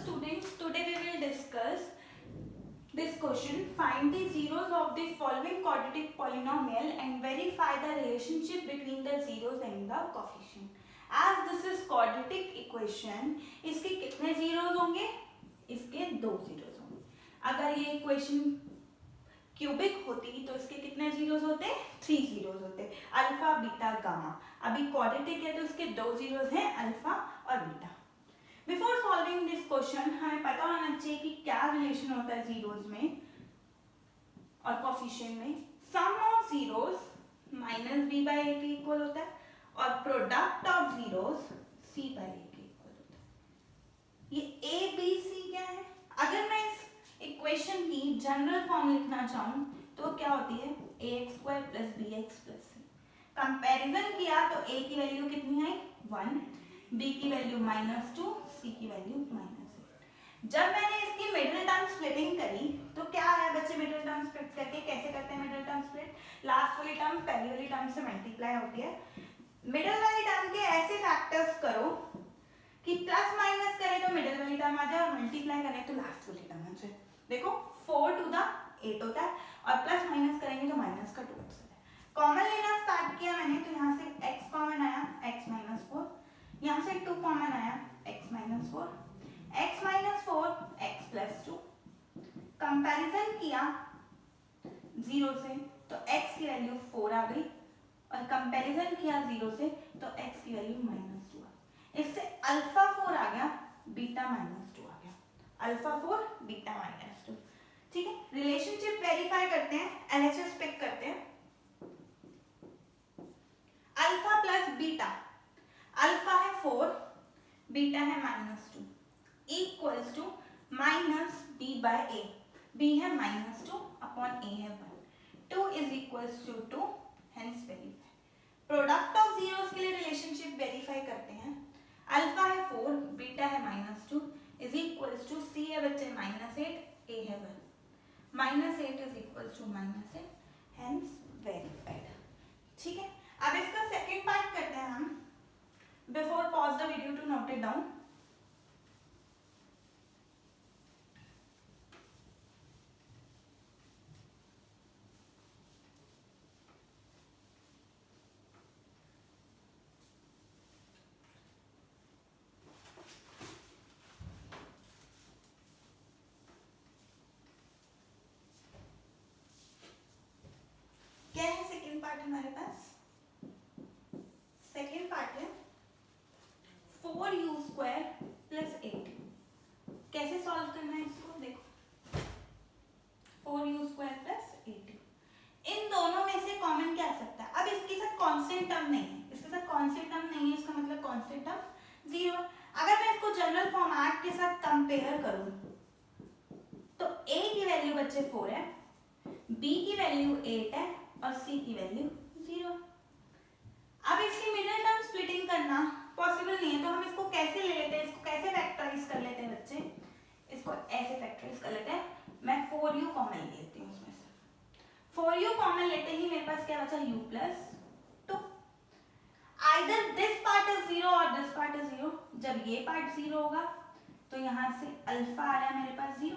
students, today we will discuss this question. Find the zeros of the following quadratic polynomial and verify the relationship between the zeros and the coefficient. As this is quadratic equation, इसके कितने zeros होंगे? इसके 2 zeros होंगे. अगर ये equation cubic होती तो इसके कितने जीरोस होते? 3 जीरोस होते. Alpha beta gamma. अभी क्वाड्रेटिक है तो इसके 2 जीरोस हैं, अल्फा और beta. Before solving this question हमें पता होना चाहिए कि क्या रिलेशन होता है जीरोस में और कोफिशिएंट में. Sum of zeros minus B by A के इक्वल होता है और product of zeros C by A के इक्वल होता है. ये ए बी सी क्या है? अगर मैं इस इक्वेशन की जनरल फॉर्म लिखना चाहूँ तो क्या होती है? ax square plus B X plus C. Comparison किया तो a की वैल्यू कितनी आई? 1, b की वैल्यू -2, c की वैल्यू -8. जब मैंने इसकी मिडिल टर्म स्प्लिटिंग करी तो क्या आया बच्चे? मिडिल टर्म स्प्लिट करके कैसे करते हैं मिडिल टर्म स्प्लिट? लास्ट वाली टर्म पहली वाली टर्म से मल्टीप्लाई होती है. मिडिल वाली टर्म के ऐसे फैक्टर्स करो कि प्लस माइनस करें तो मिडिल वाली टर्म आ जाए और मल्टीप्लाई करें तो लास्ट वाली टर्म आ जाए. देखो 4 टू द 8 होता है और प्लस माइनस करेंगे तो माइनस का 2 होता है. कॉमन लेना स्टार्ट किया मैंने तो यहाँ से x कॉमन आया x माइनस 4, यहाँ से 2 कॉमन आया x minus 4, x minus 4 x plus 2. Comparison किया 0 से तो x की वैल्यू 4 आ गई और कंपैरिजन किया 0 से तो x की वैल्यू -2 आ गई. इससे अल्फा 4 आ गया, बीटा -2 आ गया. Alpha 4 beta -2. ठीक है. रिलेशनशिप वेरीफाई करते हैं, एलएचएस पिक करते हैं. अल्फा प्लस बीटा, अल्फा है 4, बीटा है -2 equals to minus B by A. B है -2 अपॉन ए है 1. 2 is equals to 2, hence verify. Product of zeros के लिए रिलेशनशिप वेरीफाई करते हैं. अल्फा है 4, बीटा है -2 इज इक्वल्स टू सी है बच्चे -8, ए है 1. -8 is equals to -8, hence verified. ठीक है. अब इसका सेकंड पार्ट करते हैं हम. Before pause the video to note it down. क्या है सेकेंड पार्ट हमारे पास? सेकेंड पार्ट है 4u स्क्वायर प्लस 8. कैसे सॉल्व करना है इसको? देखो 4u स्क्वायर प्लस 8. इन दोनों में से कॉमन क्या आ सकता है? अब इसके साथ कांस्टेंट टर्म नहीं है, इसके साथ कांस्टेंट टर्म नहीं है, इसका मतलब कांस्टेंट टर्म 0. अगर मैं इसको जनरल फॉर्म 8 के साथ कंपेयर करूं तो a की वैल्यू बच्चे 4 है, b की वैल्यू 8 है और c की वैल्यू 0. अब इसकी मिडिल टर्म स्प्लिटिंग करना पॉसिबल नहीं है तो हम इसको कैसे ले लेते हैं? इसको कैसे फैक्टराइज कर लेते हैं बच्चे? इसको ऐसे फैक्टराइज कर लेते हैं. मैं 4u कॉमन लेती हूँ उसमें से. 4u कॉमन लेते ही मेरे पास क्या बचा? u plus 2. Either this part is 0 और दिस पार्ट इज 0. जब ये पार्ट 0 होगा तो यहाँ से अल्फा आ रहा है मेरे पास 0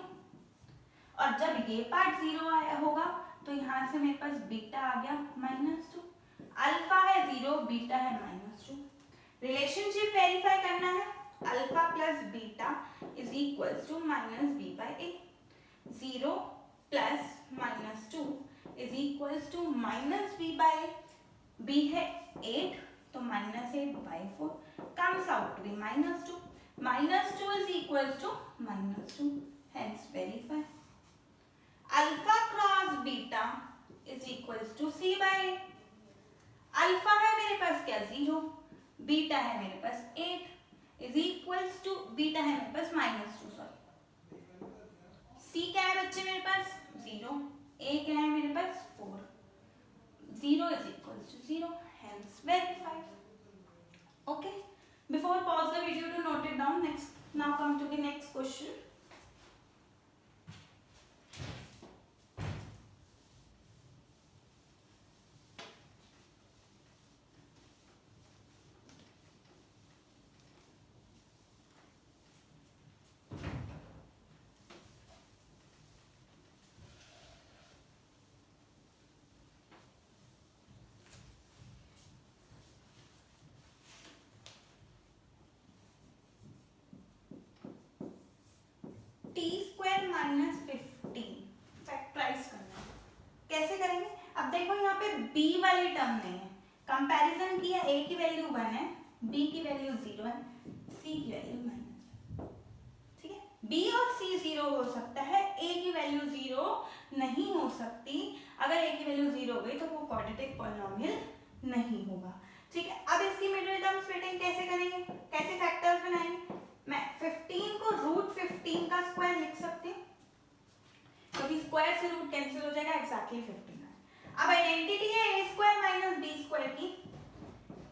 और जब ये पार्ट 0 आया होगा तो यहाँ से मेरे पास बीटा आ गया -2. अल्फा है 0, बीटा है -2. रिलेशनशिप वेरीफाई करना है. Alpha plus beta is equals to -b by a. 0 plus -2 is equals to -b by a. b है 8 तो -8 by 4 comes out to B -2. -2 is equals to -2, hence verify. Alpha cross beta is equals to c by a. Alpha है मेरे पास क्या? 0, beta है मेरे पास 8 is equals to beta है मेरे पास -2, सॉरी. c क्या है बच्चे मेरे पास? 0. a क्या है मेरे पास? 4. 0 is equals to 0, hence verified. Okay. Before pause the video to note it down. Next, now come to the next question. T square minus 15 factorize करना है। कैसे करेंगे? अब देखो यहाँ पे b वाली टर्म नहीं है, कंपैरिजन किया, a की वैल्यू 1 है, b की वैल्यू 0 है, c की वैल्यू माइनस, ठीक है। b और c 0 हो सकता है, a की वैल्यू 0 नहीं हो सकती। अगर a की वैल्यू 0 हो गई तो वो क्वाड्रेटिक पॉलिनोमियल नहीं होगा, ठीक है। अब इसकी मिडिल टर्म स्प्लिटिंग कैसे करेंगे, कैसे फैक्टर्स बनाएंगे? मैं 15 को रूट 15 का स्क्वायर लिख सकती हूँ, क्योंकि स्क्वायर से रूट कैंसिल हो जाएगा, एग्जैक्टली 15 है। अब आइडेंटिटी है a square minus b square की,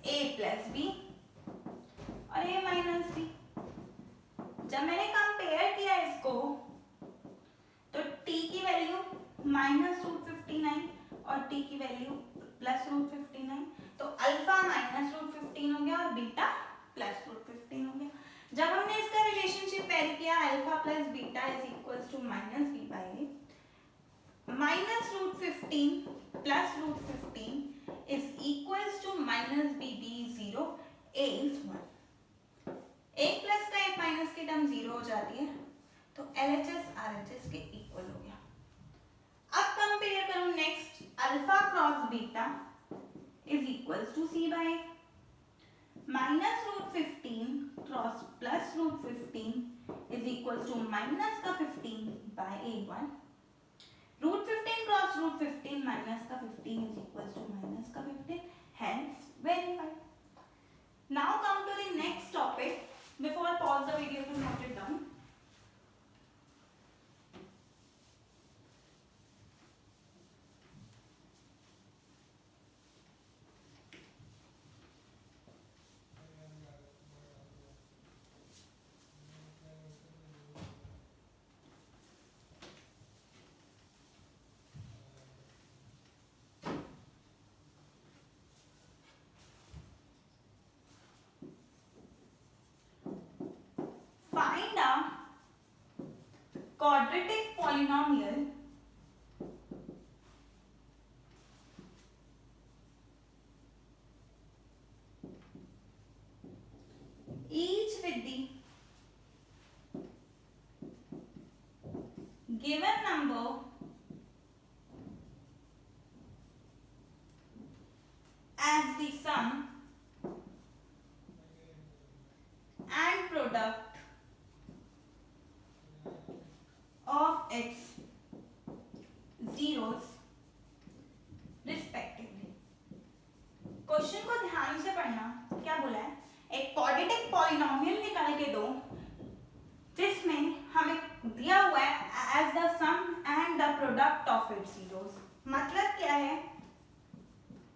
a प्लस b और a माइनस b। जब मैंने कंपेयर किया इसको तो t की वैल्यू माइनस रूट 59 और t की वैल्यू प्लस रूट 59, तो अल्फा माइनस रूट 15 हो गया और बीटा प्लस रूट 15 हो गया। जब हमने इसका रिलेशनशिप वेरी किया, alpha plus beta is equals to minus B by A, minus root 15 plus root 15 is equals to minus B, B 0, A is 1। एक प्लस का एक माइनस की टर्म 0 हो जाती है, तो LHS RHS के इक्वल हो गया। अब कंपेयर करूं next, alpha cross beta is equals to C by A, minus root 15 cross plus root 15 is equals to minus का 15 by A1, root 15 cross root 15 minus का 15 इज इक्वल्स टू माइनस का 15, hence verified. Now come to the next topic. Before pause the video to note it down. Find a quadratic polynomial each with the given number as the sum and product of its zeros respectively. Question को ध्यान से पढ़ना, क्या बोला है? एक quadratic polynomial निकाल के दो जिसमें हमें दिया हुआ है as the sum and the product of its zeros. मतलब क्या है?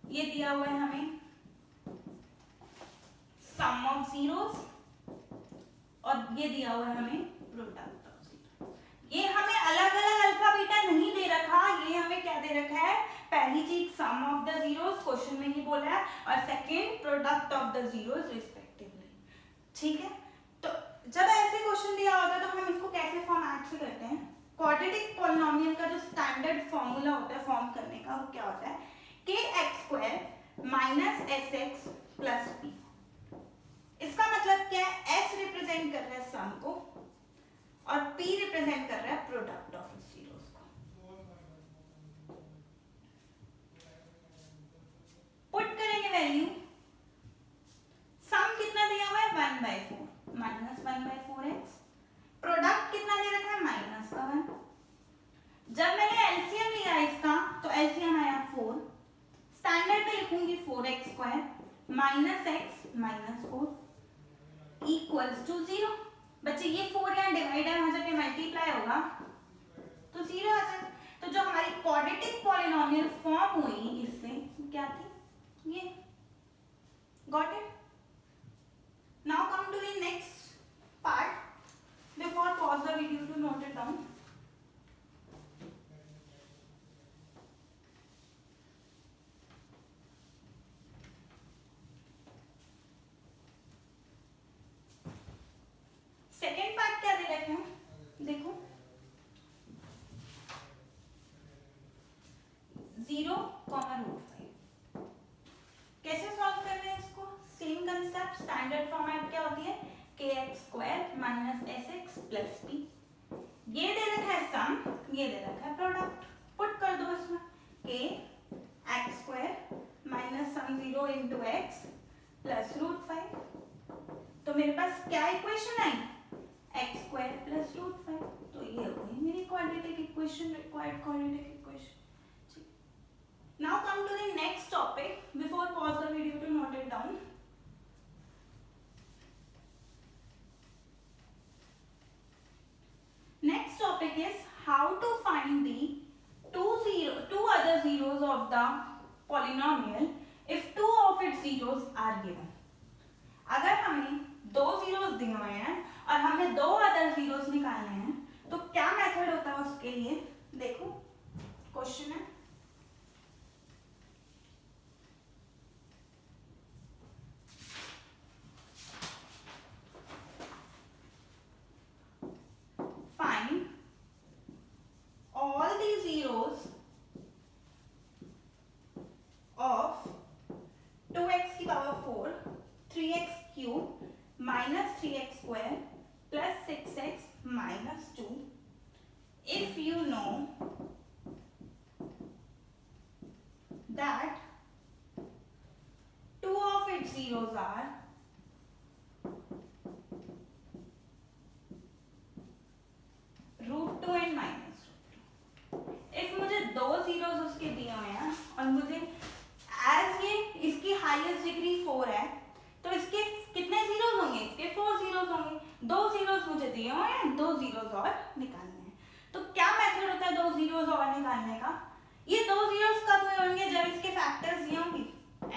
ये दिया हुआ है हमें सम ऑफ जीरोस और ये दिया हुआ है हमें प्रोडक्ट ऑफ जीरो। ये हमें अलग अलग अल्फा बीटा नहीं दे रखा, ये हमें क्या दे रखा है? पहली चीज सम ऑफ द जीरोस, क्वेश्चन में ही बोला है, और second product of the zeros respectively, ठीक है। तो जब ऐसे क्वेश्चन दिया होता है तो हम इसको कैसे फॉर्मेट से करते हैं? क्वाड्रेटिक पॉलिनोमियल का जो स्टैंडर्ड फॉर्मूला होता है फॉर्म करने का, वो क्या होता है? kx² minus sx plus p। इसका मतलब क्या है? s रिप्रेजेंट कर रहा है सम को और p रिप्रेजेंट कर रहा है प्रोडक्ट ऑफ जीरोस को। पुट करेंगे वैल्यू, सम कितना दिया हुआ है? 1/4 माइनस 1/4x, प्रोडक्ट कितना दे रखा है? माइनस का 1। जब मैंने एलसीएम लिया इसका तो एलसीएम आया 4, स्टैंडर्ड में लिखूंगी 4x² minus x minus 4 equals to 0। बच्चे ये 4 यहाँ डिवाइड है, वहां जाके मल्टीप्लाई होगा तो 0 आ जाएगा। तो जो हमारी क्वाड्रेटिक पॉलिनोमियल फॉर्म हुई इससे क्या थी? ये। Got it? Now come to the next part. Before pause the video to note it down. Second part क्या दे रखे हैं? देखो 0, √5। कैसे सॉल्व कर रहे हैं इसको? सेम कंसेप्ट, स्टैंडर्ड फॉर्मेट क्या होती है? kx² minus sx plus p ये दे रखा है प्रोडक्ट, पुट कर दो इसमें k x square minus sum 0 into x plus √5। तो मेरे पास क्या इक्वेशन आई, x स्क्वायर प्लस √5। तो ये हो गई मेरी quadratic equation, required quadratic equation. Now come to the next topic, before pause the video to note it down. Next topic is how to find the two other zeros of the polynomial if two of its zeros are given। अगर हमें दो zeros दिए हुए हैं और हमें दो other zeros निकालने हैं तो क्या मेथड होता है उसके लिए, देखो क्वेश्चन है find all the zeros of 2x की power 4 3x cube minus 3x square plus 6x minus 2 if you know that two of its zeros are √2 and minus √2। If मुझे दो जीरोस उसके दिए हुए हैं और मुझे एज ये इसकी हाईएस्ट डिग्री 4 है तो इसके कितने जीरोस होंगे, इसके 4 जीरोस होंगे। दो जीरोस मुझे दिए हुए हैं, दो जीरोस और निकालने हैं। तो क्या मेथड होता है दो जीरोस और निकालने का, ये दो जीरोस कब हुए होंगे, जब इसके फैक्टर्स ये होंगे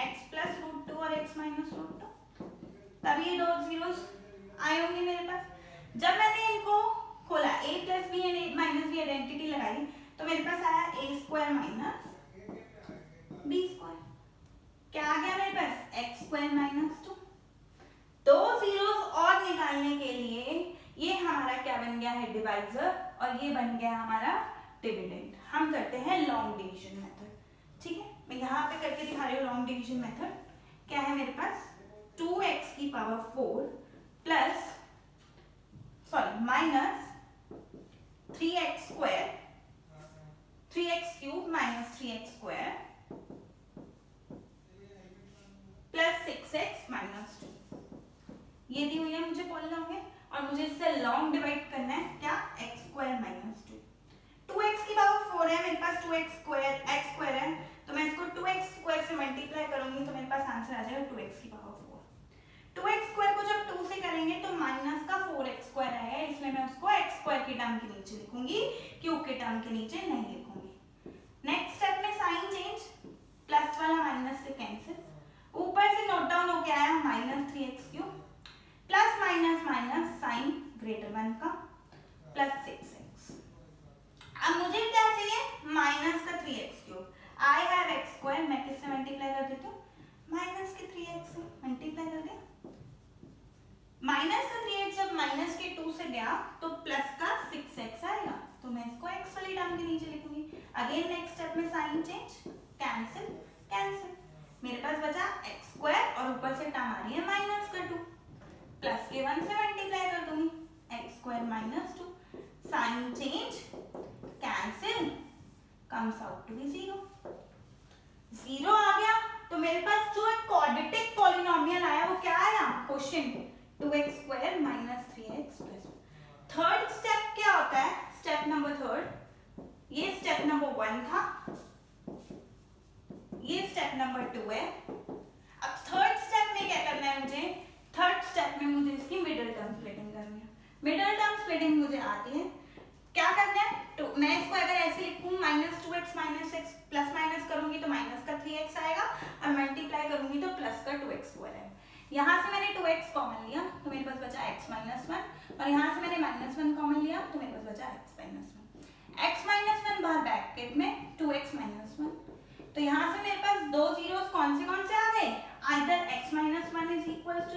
x प्लस √2 और x माइनस √2, तब ये दो जीरोस आए होंगे मेरे पास। जब मैंने इनको खोला a plus B and a minus B identity लगाई तो मेरे पास आया a square minus b square, क्या आ गया मेरे पास x स्क्वायर माइनस 2। दो जीरोस और निकालने के लिए ये हमारा क्या बन गया है, डिवाइजर, और ये बन गया हमारा डिविडेंड। हम करते हैं लॉन्ग डिवीजन मेथड, ठीक है। मैं यहाँ पे करके दिखा रही हूँ लॉन्ग डिवीजन मेथड। क्या है मेरे पास 2x की power 4 plus minus 3x square 3x cube minus 3x square plus 6x minus 2, ये दी हुई है मुझे पॉलिनोमियल और मुझे इससे लॉन्ग डिवाइड करना है, क्या x स्क्वायर माइनस 2। 2x की पावर 4 है मेरे पास, 2x स्क्वायर x स्क्वायर है तो मैं इसको 2x स्क्वायर से मल्टीप्लाई करूंगी तो मेरे पास आंसर आ जाएगा 2x की पावर 4। 2x स्क्वायर को जब 2 से करेंगे तो माइनस का 4x स्क्वायर आएगा, इसलिए मैं उसको x स्क्वायर के टर्म के नीचे लिखूंगी, क्यूब के टर्म के नीचे नहीं लिखूंगी। नेक्स्ट स्टेप में साइन चेंज, प्लस वाला माइनस से कैंसिल, ऊपर से नोट डाउन हो गया है minus 3x cube plus minus minus sign greater 1 का प्लस 6x। अब मुझे क्या चाहिए, माइनस का 3x cube, I have x square, मैं किससे मल्टीप्लाई कर देती हूँ, माइनस के 3x से मल्टीप्लाई कर दिया। माइनस का 3x जब माइनस के 2 से गया तो प्लस का 6x आएगा, तो मैं इसको x वाली टर्म के नीचे लिखूंगी। अगेन नेक्स्ट स्टेप में साइन चेंज, कैंसिल कैंसिल, मेरे पास बचा x स्क्वायर और ऊपर से टर्म आ रही है माइनस का 2, प्लस के 1 से मल्टीप्लाई कर दूंगी, x square minus 2, sign change cancel, comes out to be 0। 0 आ गया तो मेरे पास जो एक क्वाड्रेटिक पॉलिनोमियल आया वो क्या आया, question 2x square minus 3x plus. Third step क्या होता है, स्टेप नंबर थर्ड, ये स्टेप नंबर 1 था, ये स्टेप नंबर 2 है। अब थर्ड स्टेप में क्या करना है मुझे, थर्ड स्टेप में मुझे इसकी मिडिल टर्म स्प्लिटिंग करनी है। मिडिल टर्म स्प्लिटिंग मुझे आती है, क्या करना है, तो मैं इसको अगर ऐसे लिखूं minus 2x minus x plus minus करूंगी तो माइनस का 3x आएगा और मल्टीप्लाई करूंगी तो प्लस का 2x स्क्वायर है। यहाँ से मैंने 2x कॉमन लिया तो मेरे पास बचा x माइनस 1 और यहाँ से मैंने माइनस 1 कॉमन लिया तो मेरे पास बचा x माइनस 1। x माइनस 1 बाहर ब्रैकेट में 2x माइनस 1, तो यहाँ से मेरे पास दो जीरोस कौन से आ गए, either x minus 1 is equal to